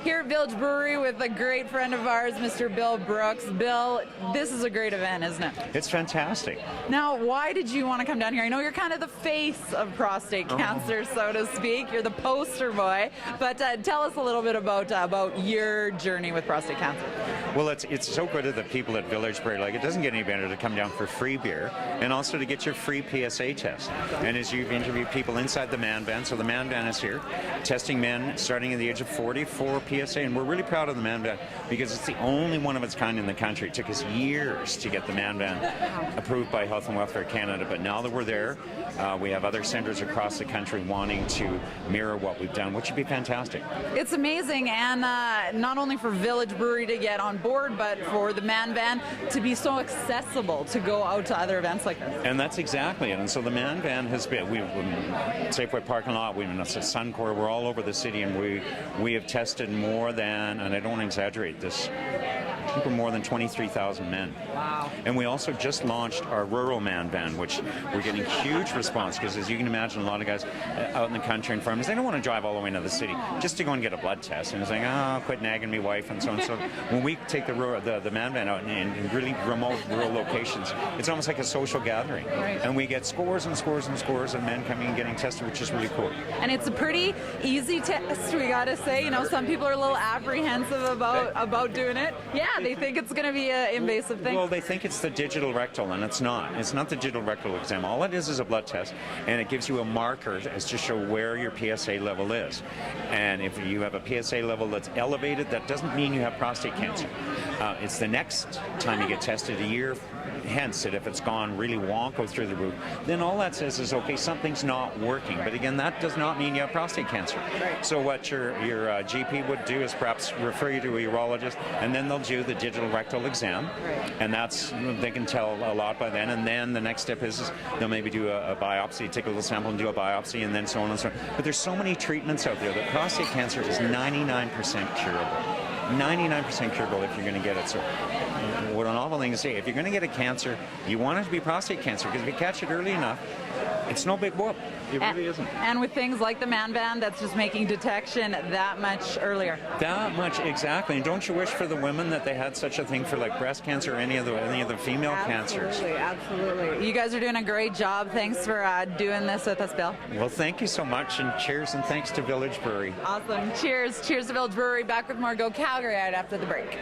here at Village Brewery with a great friend of ours, Mr. Bill Brooks. Bill, this is a great event, isn't it? It's fantastic. Now, why did you want to come down here? I know you're kind of the face of prostate cancer, so to speak. You're the poster boy. But tell us a little bit about your journey with prostate cancer. Well, it's so good of the people at Village Brewery. Like, it doesn't get any better to come down for free beer and also to get your free PSA test. And as you've interviewed people inside the man van, so the man van is here, testing men starting at the age of 40 for PSA, and we're really proud of the man van because it's the only one of its kind in the country. It took us years to get the man van approved by Health and Welfare Canada, but now that we're there, we have other centres across the country wanting to mirror what we've done, which would be fantastic. It's amazing, and not only for Village Brewery to get on board, but for the man van to be so accessible to go out to other events like this. And that's exactly it. And so the man van has been, Safeway parking lot, we've been at Suncor, we're all over the city, and we have tested more than, and I don't want to exaggerate this, I think we're more than 23,000 men. Wow. And we also just launched our rural man van, which we're getting huge response because, as you can imagine, a lot of guys out in the country and farmers, they don't want to drive all the way into the city just to go and get a blood test. And it's like, oh, quit nagging me, wife, and so on. So when we take the man van out in really remote rural locations, it's almost like a social gathering. Right. And we get scores and scores and scores of men coming and getting tested, which is really cool. And it's a pretty easy test, we gotta say. You know, some people are a little apprehensive about doing it. Yeah, they think it's going to be an invasive thing. Well, they think it's the digital rectal, and it's not. It's not the digital rectal exam. All it is a blood test, and it gives you a marker as to show where your PSA level is. And if you have a PSA level that's elevated, that doesn't mean you have prostate cancer. It's the next time you get tested a year hence that if it's gone really wonko through the roof, then all that says is, okay, something's not working. But again, that does not mean you have prostate cancer. Right. So what your GP would do is perhaps refer you to a urologist, and then they'll do the digital rectal exam. Right. And that's, they can tell a lot by then. And then the next step is they'll maybe do a biopsy, take a little sample and do a biopsy, and then so on and so on. But there's so many treatments out there that prostate cancer is 99% curable. 99% curable if you're going to get it. So what an awful thing to say. If you're going to get a cancer, you want it to be prostate cancer, because if you catch it early enough, it's no big whoop. It really isn't. And with things like the man van, that's just making detection that much earlier. That much, exactly. And don't you wish for the women that they had such a thing for like breast cancer or any of the female cancers? Absolutely. You guys are doing a great job. Thanks for doing this with us, Bill. Well, thank you so much, and cheers, and thanks to Village Brewery. Awesome. Cheers. Cheers to Village Brewery. Back with more Go Calgary right after the break.